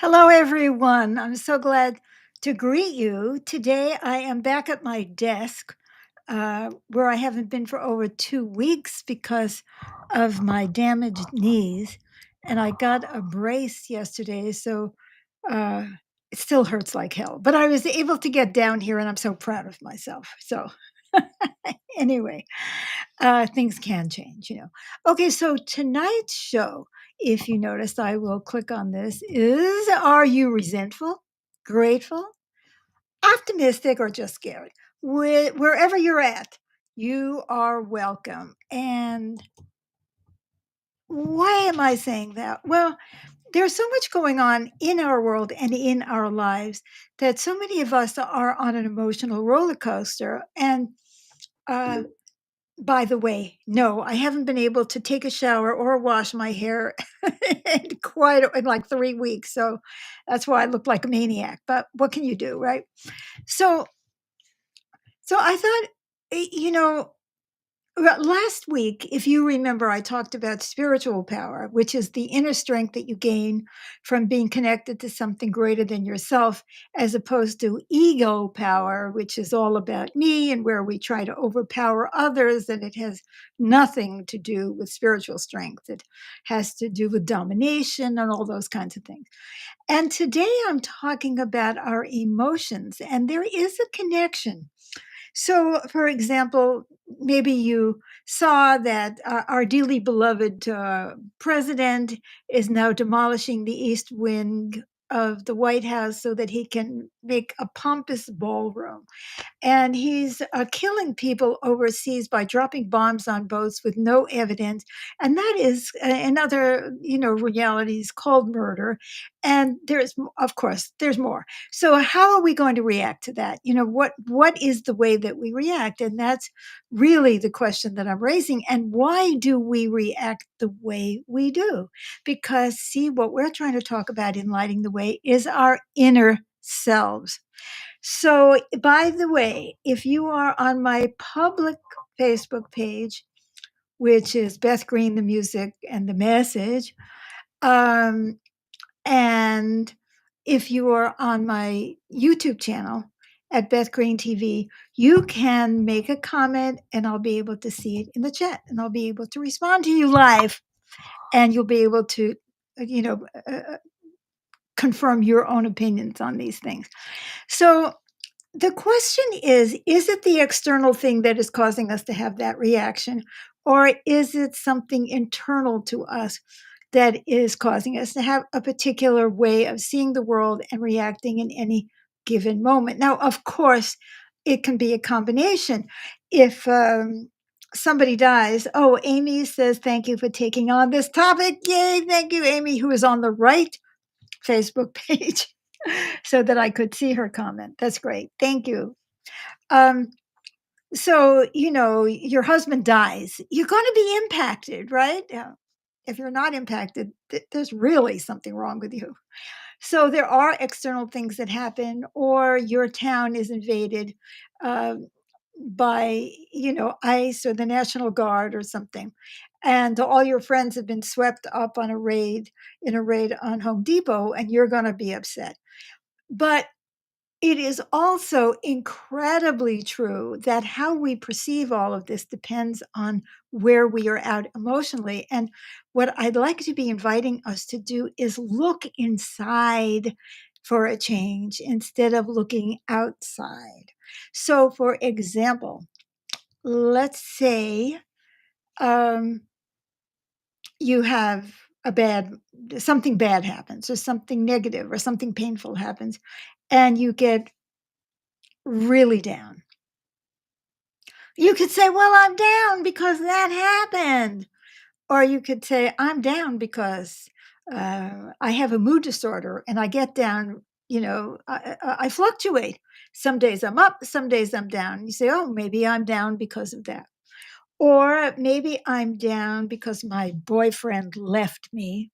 Hello, everyone. I'm so glad to greet you. Today, I am back at my desk where I haven't been for over 2 weeks because of my damaged knees. And I got a brace yesterday, so uh, it still hurts like hell. But I was able to get down here, and I'm so proud of myself. So, anyway, things can change. Okay, so tonight's show, if you noticed, I will click on this, is Are you resentful, grateful, optimistic, or just scared? Wherever you're at, you are welcome. And why am I saying that? Well, there's so much going on in our world and in our lives that so many of us are on an emotional roller coaster. And uh, by the way, no, I haven't been able to take a shower or wash my hair in like 3 weeks. So that's why I look like a maniac. But what can you do, right? So, so I thought, you know, last week, if you remember, I talked about spiritual power, which is the inner strength that you gain from being connected to something greater than yourself, as opposed to ego power, which is all about me and where we try to overpower others. And it has nothing to do with spiritual strength. It has to do with domination and all those kinds of things. And today I'm talking about our emotions, and there is a connection. So, for example, maybe you saw that our dearly beloved president is now demolishing the east wing of the White House so that he can make a pompous ballroom, and he's killing people overseas by dropping bombs on boats with no evidence. And that is another, realities called murder. And of course, there's more. So how are we going to react to that? What is the way that we react? And that's really the question that I'm raising. And why do we react the way we do? Because see, what we're trying to talk about in Lighting the Way is our inner selves. So, by the way, if you are on my public Facebook page, which is Beth Green, the music and the message, um, and if you are on my YouTube channel at Beth Green TV, you can make a comment and I'll be able to see it in the chat and I'll be able to respond to you live and you'll be able to, you know, uh, confirm your own opinions on these things. So, the question is it the external thing that is causing us to have that reaction, or is it something internal to us that is causing us to have a particular way of seeing the world and reacting in any given moment? Now, of course, it can be a combination. If somebody dies, oh, Amy says, thank you for taking on this topic. Yay, thank you, Amy, who is on the right Facebook page so that I could see her comment. That's great. Thank you. Um, so, your husband dies, you're going to be impacted, right? Yeah. If you're not impacted, there's really something wrong with you. So, there are external things that happen, or your town is invaded um, by, ICE or the National Guard or something. And all your friends have been swept up in a raid on Home Depot, and you're going to be upset. But it is also incredibly true that how we perceive all of this depends on where we are at emotionally. And what I'd like to be inviting us to do is look inside for a change instead of looking outside. So, for example, let's say um, you have something bad happens, or something negative, or something painful happens, and you get really down. You could say, well, I'm down because that happened. Or you could say, I'm down because I have a mood disorder and I get down, I fluctuate. Some days I'm up, some days I'm down. You say, oh, maybe I'm down because of that. Or maybe I'm down because my boyfriend left me.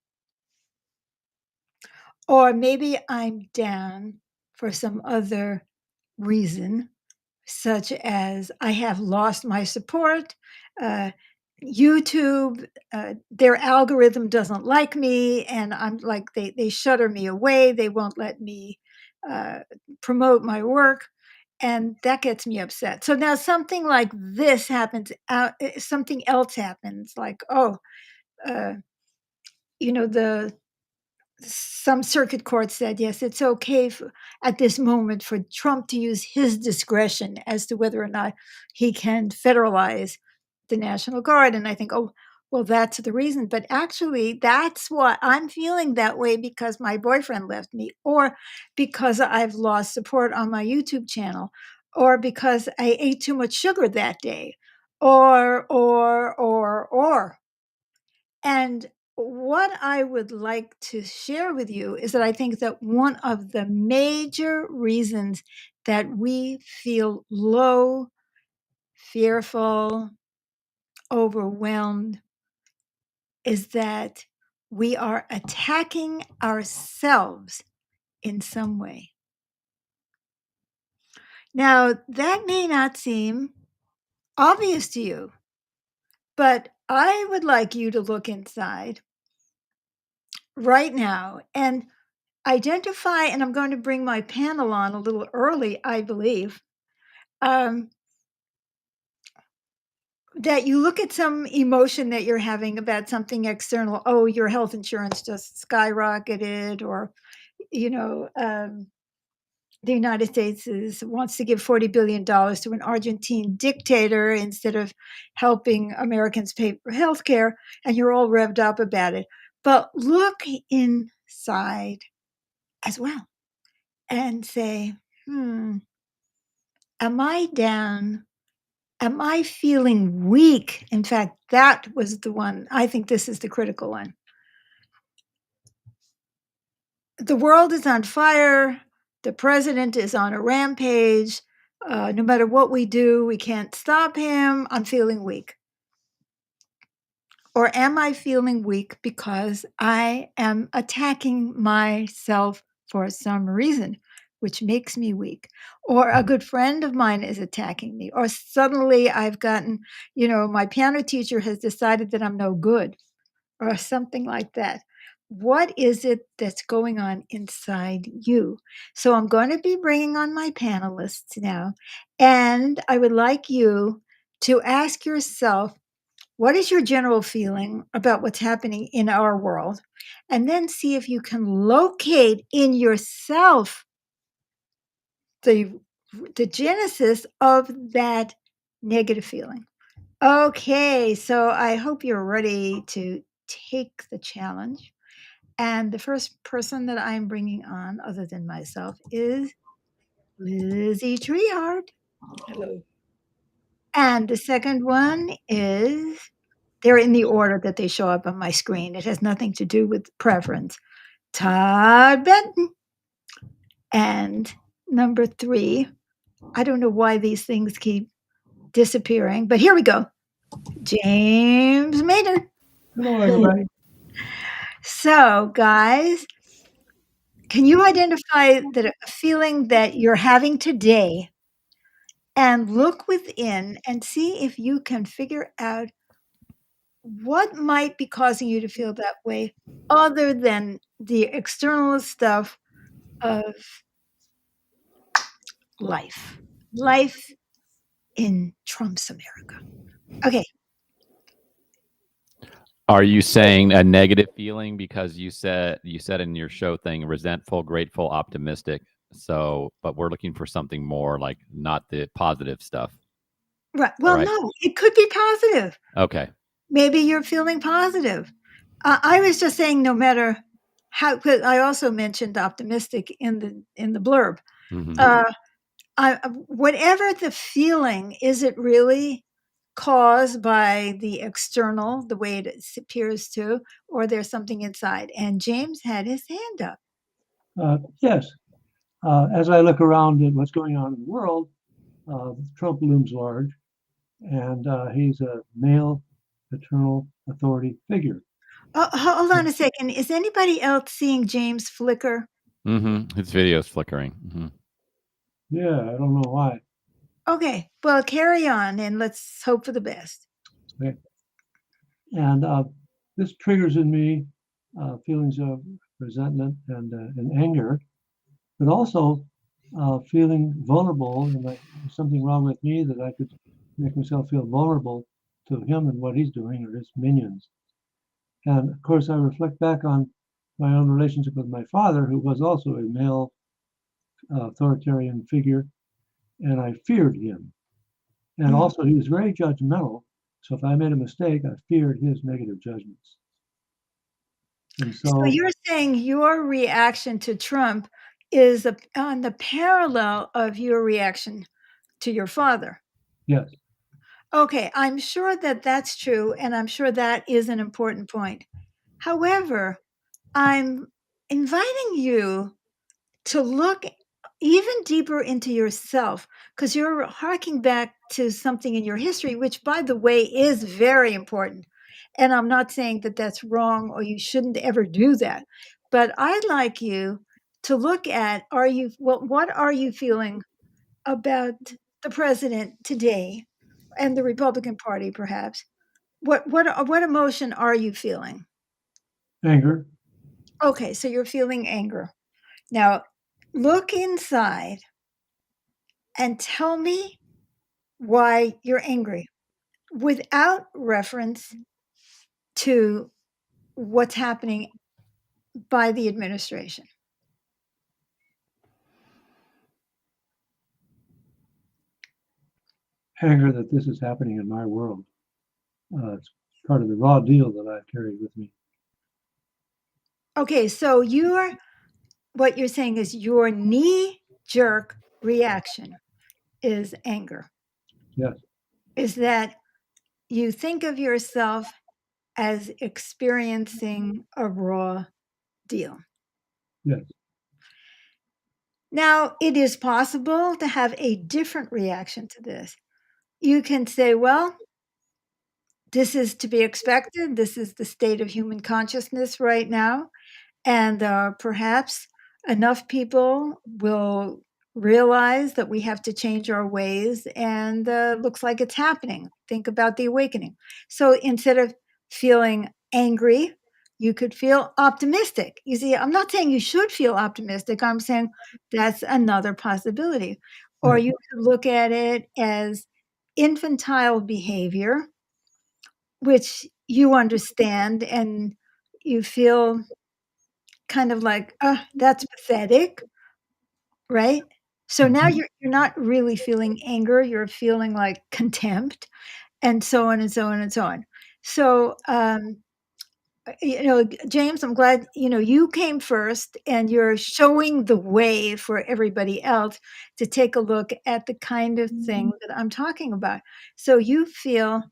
Or maybe I'm down for some other reason, such as I have lost my support. Uh, YouTube, their algorithm doesn't like me, and I'm like they shutter me away. They won't let me uh, promote my work, and that gets me upset. So now something like this happens. Something else happens, like uh, the some circuit court said, yes, it's okay at this moment for Trump to use his discretion as to whether or not he can federalize the National Guard. And I think, oh, well, that's the reason. But actually, that's what I'm feeling that way because my boyfriend left me, or because I've lost support on my YouTube channel, or because I ate too much sugar that day, or. And what I would like to share with you is that I think that one of the major reasons that we feel low, fearful, overwhelmed is that we are attacking ourselves in some way. Now, that may not seem obvious to you, but I would like you to look inside right now and identify, and I'm going to bring my panel on a little early, I believe, um, that you look at some emotion that you're having about something external. Oh, your health insurance just skyrocketed, or, you know, the United States wants to give $40 billion to an Argentine dictator instead of helping Americans pay for health care, and you're all revved up about it. But look inside as well and say, am I down? Am I feeling weak? In fact, that was the one. I think this is the critical one. The world is on fire. The president is on a rampage. No matter what we do, we can't stop him. I'm feeling weak. Or am I feeling weak because I am attacking myself for some reason, which makes me weak? Or a good friend of mine is attacking me. Or suddenly I've gotten, my piano teacher has decided that I'm no good, or something like that. What is it that's going on inside you? So I'm going to be bringing on my panelists now. And I would like you to ask yourself, what is your general feeling about what's happening in our world? And then see if you can locate in yourself the, the genesis of that negative feeling. Okay, so I hope you're ready to take the challenge. And the first person that I'm bringing on, other than myself, is Lizzie Treehart. Hello. And the second one is, they're in the order that they show up on my screen. It has nothing to do with preference. Todd Benton. And number three, I don't know why these things keep disappearing, but here we go. James Maynard. Hello, everybody. So, guys, can you identify a feeling that you're having today and look within and see if you can figure out what might be causing you to feel that way other than the external stuff of life? Life in Trump's America. Okay. Are you saying a negative feeling because you said in your show thing resentful, grateful, optimistic? So, but we're looking for something more like not the positive stuff. Right. All Well, right. no, it could be positive. Okay. Maybe you're feeling positive. I was just saying, no matter how, 'cause I also mentioned optimistic in the blurb. Mhm. Whatever the feeling, is it really caused by the external, the way it appears to, or there's something inside? And James had his hand up. Yes, as I look around at what's going on in the world, Trump looms large, and he's a male paternal authority figure. Hold on a second. Is anybody else seeing James flicker? His video's flickering. Yeah, I don't know why. Okay, well, carry on and let's hope for the best. Okay. And this triggers in me feelings of resentment and anger, but also feeling vulnerable, and like there's something wrong with me that I could make myself feel vulnerable to him and what he's doing or his minions. And of course, I reflect back on my own relationship with my father, who was also a male authoritarian figure, and I feared him. And Mm. also, he was very judgmental. So if I made a mistake, I feared his negative judgments. And So so, you're saying your reaction to Trump is on the parallel of your reaction to your father. yes, Okay, I'm sure that that's true, and I'm sure that is an important point. However, I'm inviting you to look even deeper into yourself because you're harking back to something in your history, which, by the way, is very important. And I'm not saying that that's wrong or you shouldn't ever do that. But I'd like you to look at what are you feeling about the president today and the Republican Party, perhaps? What emotion are you feeling? anger, Okay, so you're feeling anger. Now, look inside and tell me why you're angry without reference to what's happening by the administration. anger that this is happening in my world. It's part of the raw deal that I've carried with me. Okay, so what you're saying is your knee jerk reaction is anger. Yes, Is that you think of yourself as experiencing a raw deal. yes, Now, it is possible to have a different reaction to this. You can say, well, this is to be expected. This is the state of human consciousness right now. And perhaps enough people will realize that we have to change our ways, and looks like it's happening. Think about the awakening. So instead of feeling angry, you could feel optimistic. You see, I'm not saying you should feel optimistic. I'm saying that's another possibility. Or yes. you could look at it as infantile behavior, which you understand and you feel kind of like, "Oh, that's pathetic," right? So now Mhm. you're not really feeling anger, you're feeling like contempt, and so on and so on and so on. So, James, I'm glad, you came first and you're showing the way for everybody else to take a look at the kind of thing that I'm talking about. So you feel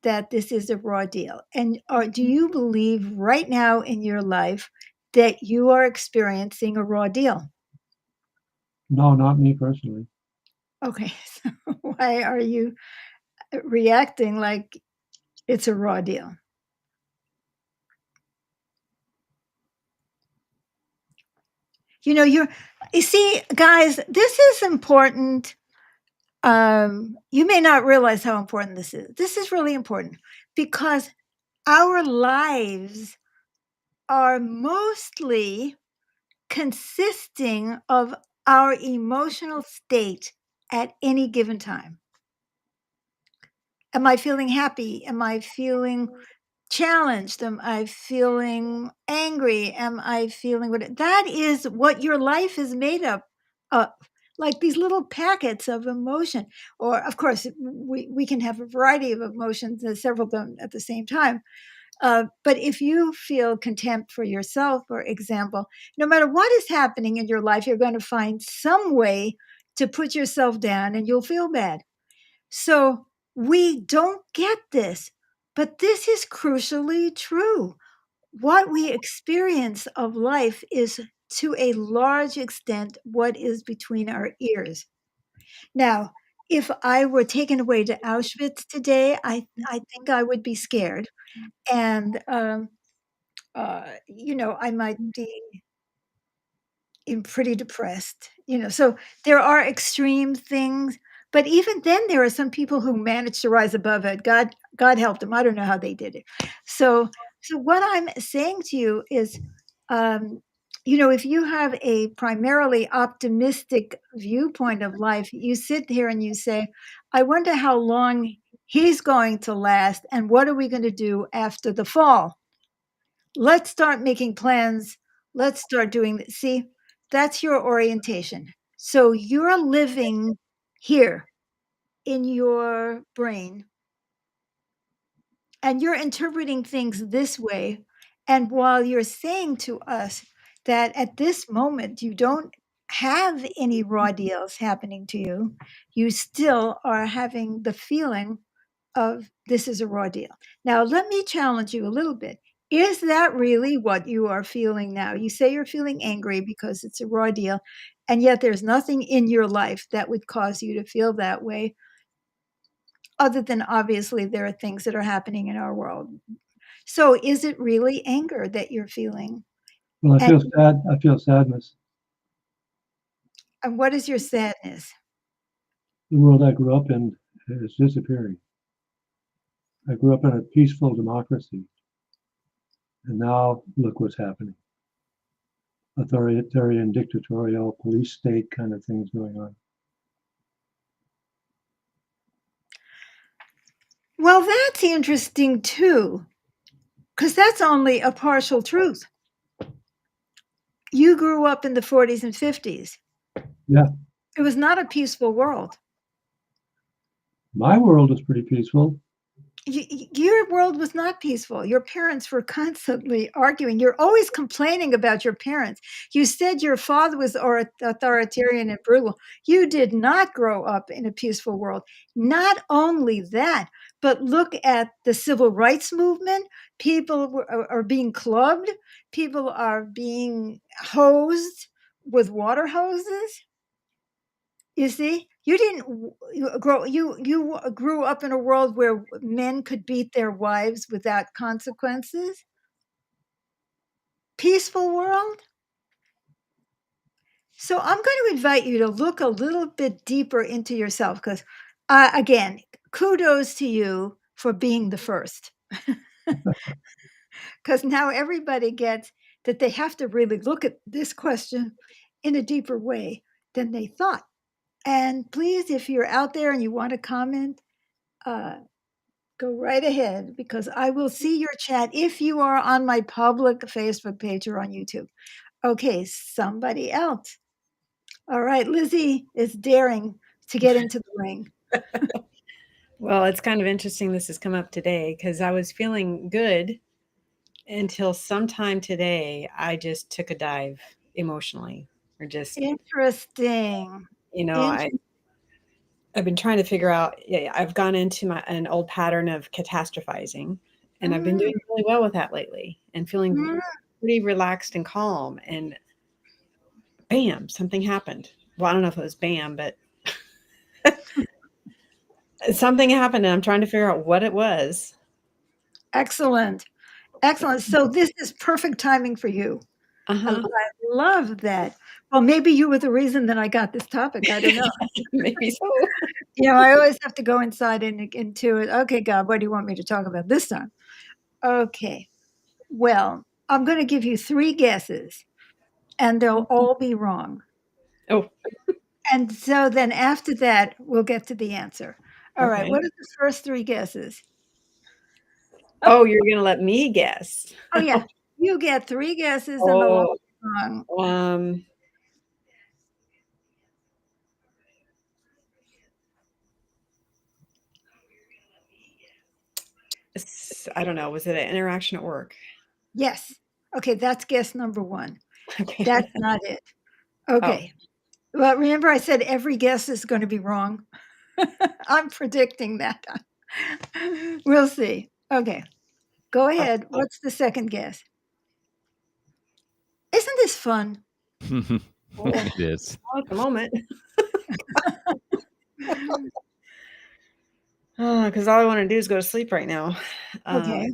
that this is a raw deal. And do you believe right now in your life that you are experiencing a raw deal? No, not me personally. Okay, so why are you reacting like it's a raw deal? You see, guys, this is important. You may not realize how important this is. This is really important because our lives are mostly consisting of our emotional state at any given time. Am I feeling happy? Am I feeling challenged? Am I feeling angry? Am I feeling what? That is what your life is made up of. Like these little packets of emotion. Or, of course, we can have a variety of emotions, several of them at the same time. But if you feel contempt for yourself, for example, no matter what is happening in your life, you're going to find some way to put yourself down and you'll feel bad. So we don't get this, but this is crucially true. What we experience of life is to a large extent what is between our ears. Now, if I were taken away to Auschwitz today, I think I would be scared. And I might be pretty depressed. So there are extreme things, But even then, there are some people who managed to rise above it. God helped them. I don't know how they did it. So, so what I'm saying to you is, um, if you have a primarily optimistic viewpoint of life, you sit here and you say, I wonder how long he's going to last and what are we going to do after the fall? Let's start making plans. Let's start doing this. See, that's your orientation. So you're living here in your brain and you're interpreting things this way. And while you're saying to us that at this moment you don't have any raw deals happening to you, you still are having the feeling of this is a raw deal. Now, let me challenge you a little bit. Is that really what you are feeling now? You say you're feeling angry because it's a raw deal, and yet there's nothing in your life that would cause you to feel that way, other than obviously there are things that are happening in our world. So, is it really anger that you're feeling? Well, I And, feel sad. I feel sadness. and what is your sadness? The world I grew up in is disappearing. I grew up in a peaceful democracy, and now look what's happening. Authoritarian, dictatorial, police state kind of things going on. Well, that's interesting too, because that's only a partial truth. You grew up in the 40s and 50s. Yeah, It was not a peaceful world. my world is pretty peaceful. Your world was not peaceful. Your parents were constantly arguing. You're always complaining about your parents. You said your father was authoritarian and brutal. You did not grow up in a peaceful world. Not only that, but look at the civil rights movement. People are being clubbed, people are being hosed with water hoses. You see, you grew up in a world where men could beat their wives without consequences. Peaceful world. So I'm going to invite you to look a little bit deeper into yourself because, again, kudos to you for being the first. Because now everybody gets that they have to really look at this question in a deeper way than they thought. And please, if you're out there and you want to comment, uh, go right ahead because I will see your chat if you are on my public Facebook page or on YouTube. Okay, somebody else. All right, Lizzie is daring to get into the ring. Well, it's kind of interesting this has come up today because I was feeling good until sometime today I just took a dive emotionally or just, Interesting. you know, I Interesting. I've been trying to figure out, yeah, I've gone into an old pattern of catastrophizing and I've been Mm, doing really well with that lately and feeling mm. pretty relaxed and calm and bam, something happened. Well, I don't know if it was bam, but something happened and I'm trying to figure out what it was. Excellent. Excellent. So this is perfect timing for you. I Uh-huh. love that. Well, maybe you were the reason that I got this topic. I don't know. Maybe so. I always have to go inside into it. Okay, God, what do you want me to talk about this time? Okay. Well, I'm going to give you 3 guesses, and they'll all be wrong. Oh, And so then after that, we'll get to the answer. All right, okay. what are the first 3 guesses? Oh, you're gonna let me guess. Oh, yeah, you get 3 guesses and they'll all Oh, be wrong. um, I don't know. Was it an interaction at work? Yes. Okay, that's guess number 1. Okay. That's not it. Oh, Okay. Well, remember I said every guess is gonna be wrong? I'm predicting that. We'll see. Okay, go oh, ahead. What's the second guess? Isn't this fun? oh, It is. not at the moment. Because all I want to do is go to sleep right now. Um, Okay.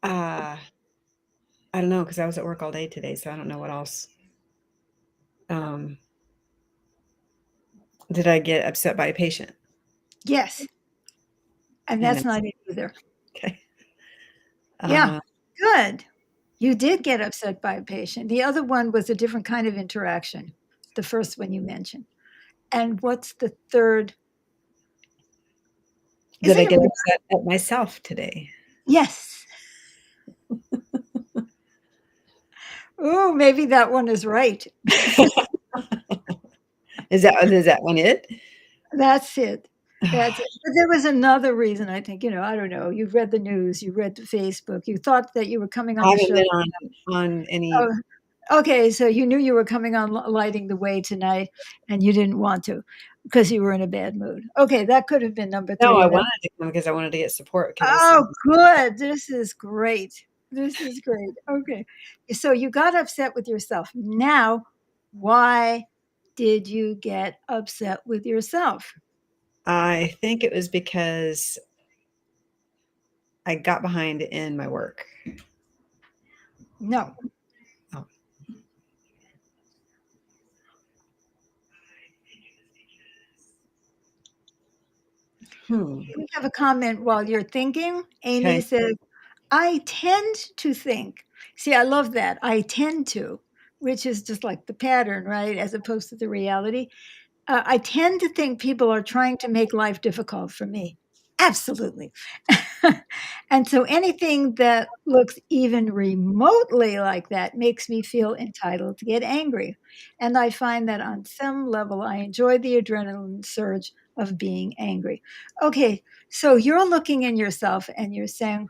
uh, I don't know, because I was at work all day today, so I don't know what else. Did I get upset by a patient? Yes. And And that's not it either. okay. Yeah. Good. You did get upset by a patient. The other one was a different kind of interaction, the first one you mentioned. And what's the third? Did I Isn't it get weird? upset at myself today? Yes. Oh, maybe that one is right. Is that one it? That's it. That's it. But there was another reason, I think, I don't know. You read the news, you read the Facebook, you thought that you were coming I on the haven't show. been on any. Okay, so you knew you were coming on lighting the way tonight, and you didn't want to because you were in a bad mood. Okay, that could have been number No, 3. I And wanted to come because I wanted to get support because this oh, sounds. good. This is great. This is great. Okay. So you got upset with yourself. Now, why did you get upset with yourself? I think it was because I got behind in my work. No. Oh. We have a comment while you're thinking. Amy Okay. says, I tend to think. See, I love that. I tend to, which is just like the pattern, right? As opposed to the reality. I tend to think people are trying to make life difficult for me. Absolutely. And so anything that looks even remotely like that makes me feel entitled to get angry. And I find that on some level, I enjoy the adrenaline surge of being angry. Okay, so you're looking in yourself and you're saying,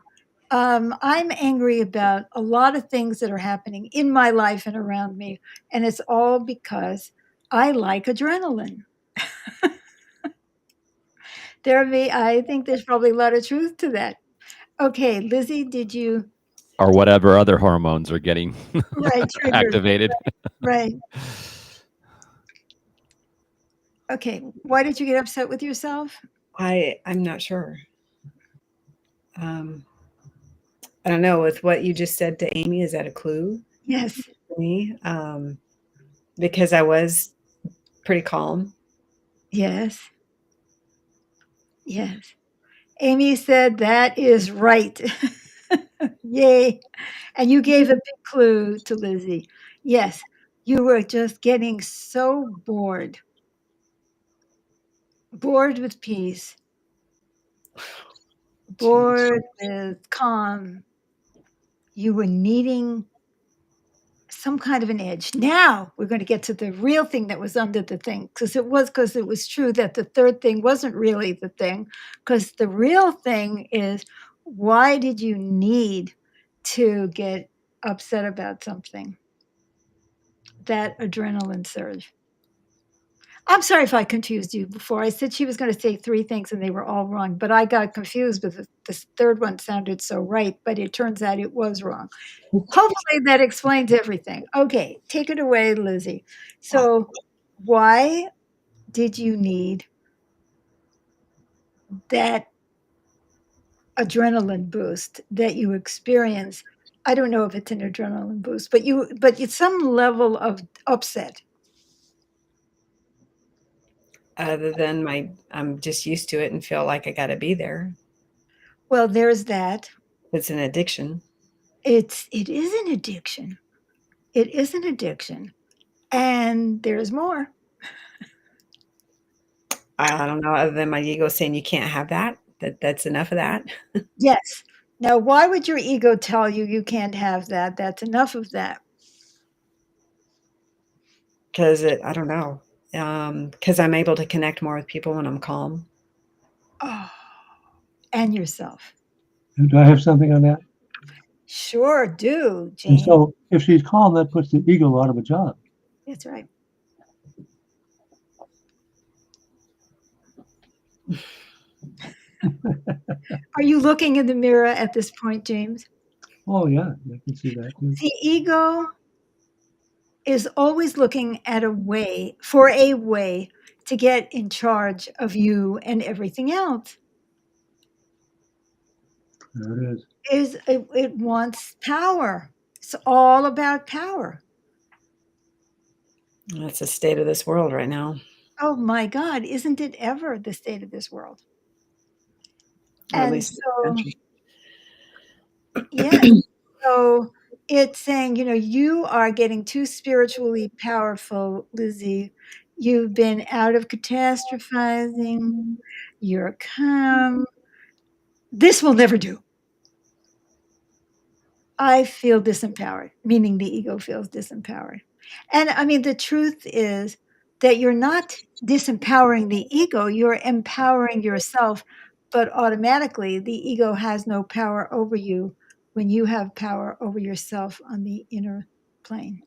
I'm angry about a lot of things that are happening in my life and around me. And it's all because I like adrenaline. I think there's probably a lot of truth to that. Okay, Lizzie, did you? Or whatever other hormones are getting Right, triggered. activated. Right. Okay, why did you get upset with yourself? I'm not sure. I don't know. With what you just said to Amy, is that a clue Yes, for me? Because I was pretty calm. yes, yes. Amy said that is right. Yay. And you gave a big clue to Lizzie. Yes, you were just getting so bored, bored with peace, Jeez. bored with calm. You were needing some kind of an edge. Now we're going to get to the real thing that was under the thing, because it was true that the third thing wasn't really the thing, because the real thing is, why did you need to get upset about something? That adrenaline surge. I'm sorry if I confused you before. I said she was going to say 3 things and they were all wrong, but I got confused because this third one sounded so right, but it turns out it was wrong. Hopefully that explains everything. Okay, take it away, Lizzie. So, why did you need that adrenaline boost that you experience? I don't know if it's an adrenaline boost, but it's some level of upset. Other than I'm just used to it and feel like I got to be there. Well, there's that. It's an addiction. It is an addiction. It is an addiction. And there's more. I don't know. Other than my ego saying you can't have that. That's enough of that. Yes. Now, why would your ego tell you you can't have that? That's enough of that. Because I don't know. Because I'm able to connect more with people when I'm calm. Oh, and yourself. Do I have something on that? Sure do, And Jane. so if she's calm, that puts the ego out of a job. That's right. Are you looking in the mirror at this point, James? Oh, yeah, I can see that too. The ego is always looking at a way to get in charge of you and everything else. There it is. It wants power. It's all about power. That's the state of this world right now. Oh my God, isn't it ever the state of this world? Or at And least this so, country. yes. So it's saying, you are getting too spiritually powerful, Lizzie. You've been out of catastrophizing. You're calm. This will never do. I feel disempowered, meaning the ego feels disempowered. And I mean, the truth is that you're not disempowering the ego, you're empowering yourself, but automatically the ego has no power over you when you have power over yourself on the inner plane.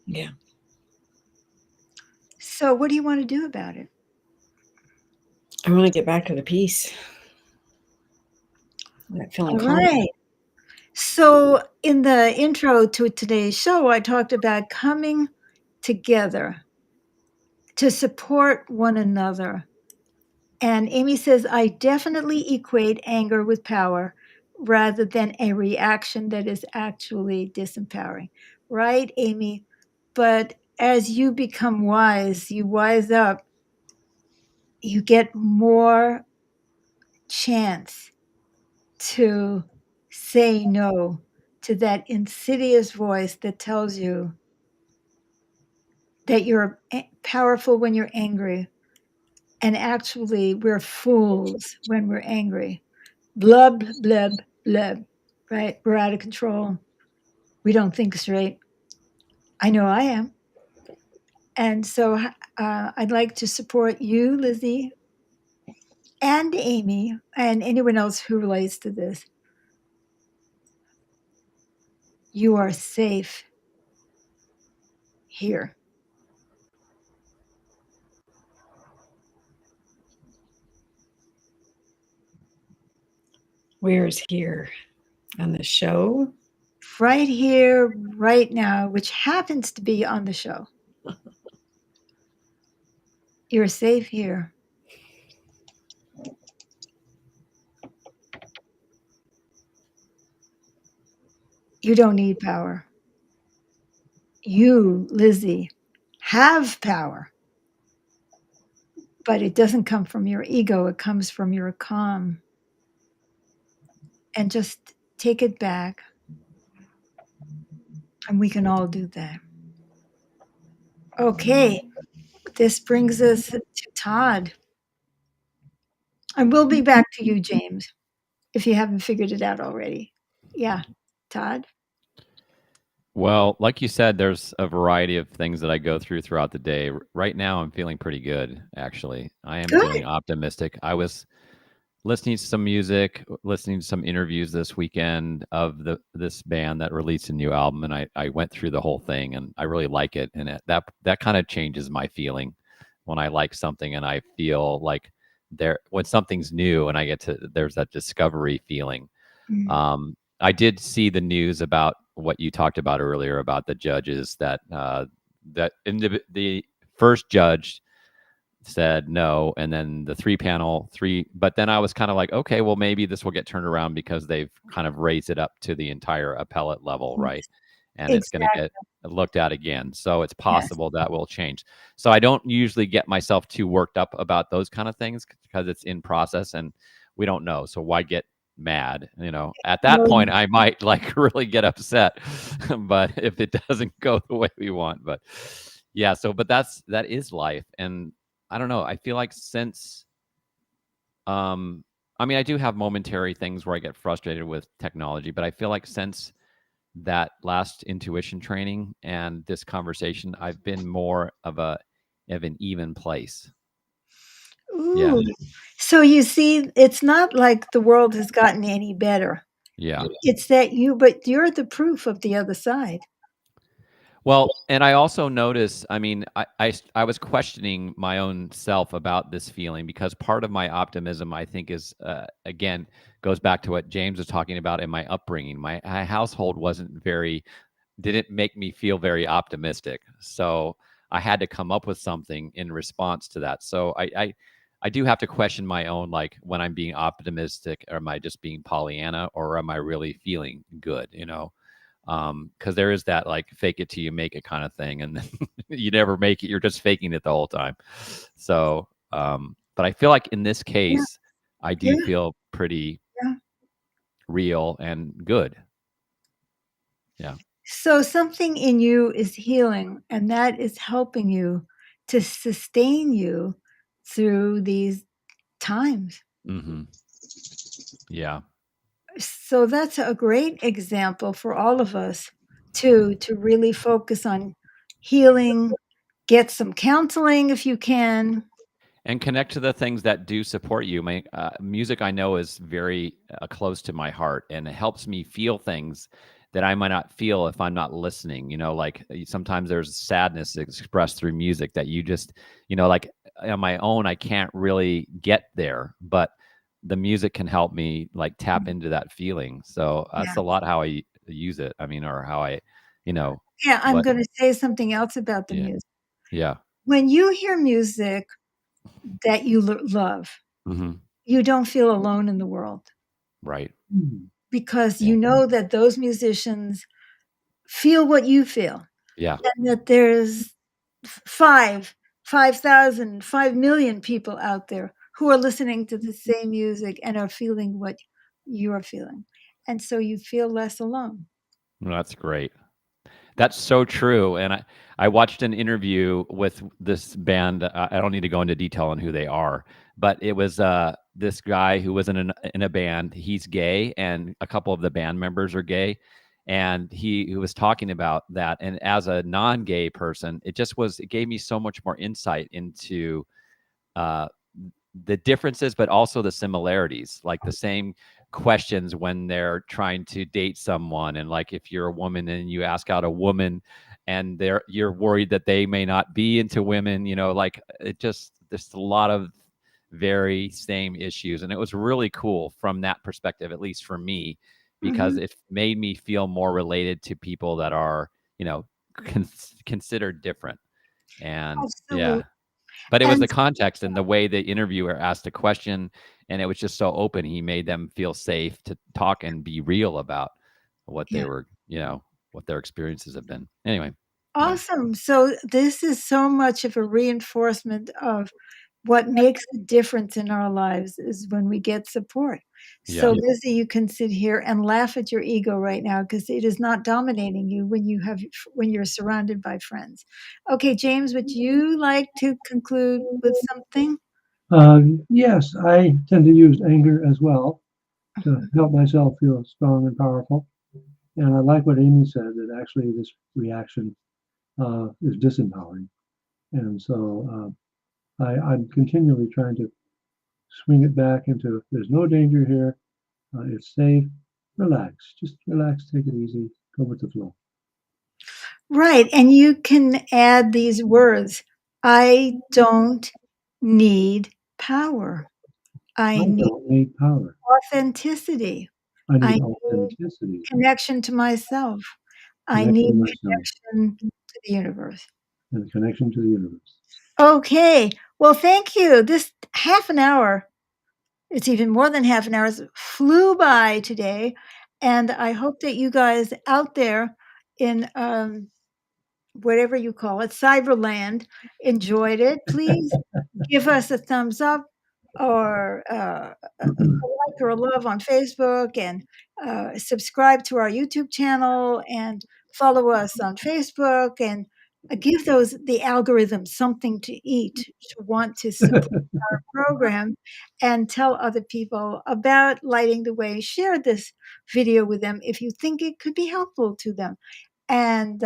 Yeah. So, what do you want to do about it? I want to get back to the peace. That feeling All calm. right. So, in the intro to today's show, I talked about coming together to support one another. And Amy says, I definitely equate anger with power rather than a reaction that is actually disempowering. Right, Amy? But as you become wise, you wise up, you get more chance to say no to that insidious voice that tells you that you're powerful when you're angry. And actually, we're fools when we're angry. Blub, blub, blub, right? We're out of control. We don't think straight. I know I am. And so I'd like to support you, Lizzie, and Amy, and anyone else who relates to this. You are safe here. Where's here on the show? Right here, right now, which happens to be on the show. You're safe here. You don't need power. You, Lizzie, have power, but it doesn't come from your ego. It comes from your calm. And just take it back. And we can all do that. Okay, this brings us to Todd. And we'll be back to you, James, if you haven't figured it out already. Yeah, Todd? Well, like you said, there's a variety of things that I go through throughout the day. Right now, I'm feeling pretty good, actually. I am Good. feeling optimistic. I was listening to some music, listening to some interviews this weekend of this band that released a new album, and I went through the whole thing, and I really like it. And that kind of changes my feeling when I like something, and I feel like when something's new, and there's that discovery feeling. Mm. I did see the news about what you talked about earlier about the judges that in the first judge said no, and then the three, but then I was kind of like, okay, well, maybe this will get turned around because they've kind of raised it up to the entire appellate level, right? And it's going to Exactly. get looked at again, so it's Yes. possible that will change. So I don't usually get myself too worked up about those kind of things because it's in process and we don't know, so why get mad? At that No, point I might like really get upset but if it doesn't go the way we want. But yeah, but that is life. And I don't know. I feel like since, I mean, I do have momentary things where I get frustrated with technology, but I feel like since that last intuition training and this conversation, I've been more of an even place. Yeah. Ooh. So you see, it's not like the world has gotten any better. Yeah. It's that but you're the proof of the other side. Well, and I also notice, I mean, I was questioning my own self about this feeling because part of my optimism, I think, is, again, goes back to what James was talking about in my upbringing. My household didn't make me feel very optimistic. So I had to come up with something in response to that. So I do have to question my own, like when I'm being optimistic, or am I just being Pollyanna, or am I really feeling good? Because there is that like fake it till you make it kind of thing, and then you never make it. You're just faking it the whole time. So, but I feel like in this Yeah, case, I yeah, do feel pretty yeah. real and good. Yeah. So something in you is healing, and that is helping you to sustain you through these times. Hmm. Yeah. So that's a great example for all of us to really focus on healing, get some counseling if you can. And connect to the things that do support you. My music, I know, is very close to my heart, and it helps me feel things that I might not feel if I'm not listening. Like sometimes there's sadness expressed through music that you just, like on my own, I can't really get there, but the music can help me like tap into that feeling. So Yeah. that's a lot how I use it. I mean, or how I, you know, Yeah, I'm what, gonna say something else about the yeah, music. yeah, When you hear music that you love, hmm, you don't feel alone in the world right, because yeah, you know that those musicians feel what you feel, yeah, and that there's 5,000, 5,000,000 people out there who are listening to the same music and are feeling what you're feeling. And so you feel less alone. well, that's great. That's so true. And I watched an interview with this band. I don't need to go into detail on who they are, but it was this guy who was in a band. He's gay, and a couple of the band members are gay. And he was talking about that. And as a non-gay person, it gave me so much more insight into uh, the differences, but also the similarities, like the same questions when they're trying to date someone. And like if you're a woman and you ask out a woman and you're worried that they may not be into women, like there's a lot of very same issues. And it was really cool from that perspective, at least for me, because Mhm. it made me feel more related to people that are, you know, considered different. And Absolutely. yeah, but it was And the context and the way the interviewer asked a question, and it was just so open. He made them feel safe to talk and be real about what they yeah. were, what their experiences have been. Anyway, yeah, Awesome. So this is so much of a reinforcement of what makes a difference in our lives is when we get support. So yeah, Lizzie, you can sit here and laugh at your ego right now because it is not dominating you when you're surrounded by friends. Okay, James, would you like to conclude with something? Yes, I tend to use anger as well to Mhm. help myself feel strong and powerful. And I like what Amy said, that actually this reaction is disempowering. And so I'm continually trying to swing it back into there's no danger here, it's safe, relax, just relax, take it easy, go with the flow. Right, and you can add these words. I don't need power. I I need don't need power. authenticity. I I need need authenticity, connection to myself. I connection need to myself, connection to the universe. and connection to the universe. Okay. Well, thank you. This half an hour, it's even more than half an hour, flew by today. And I hope that you guys out there in whatever you call it, Cyberland, enjoyed it. Please give us a thumbs up or a like or a love on Facebook and subscribe to our YouTube channel and follow us on Facebook and give the algorithms something to eat to want to support our program and tell other people about Lighting the Way. Share this video with them if you think it could be helpful to them. And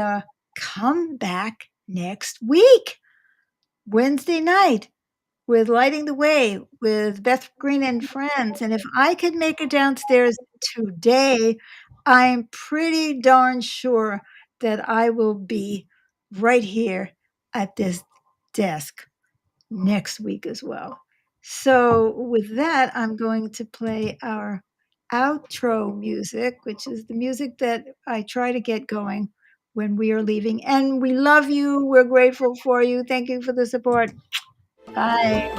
come back next week, Wednesday night, with Lighting the Way with Beth Green and friends. And if I could make it downstairs today, I'm pretty darn sure that I will be right here at this desk next week as well. So, with that, I'm going to play our outro music, which is the music that I try to get going when we are leaving. And we love you. We're grateful for you. Thank you for the support. Bye.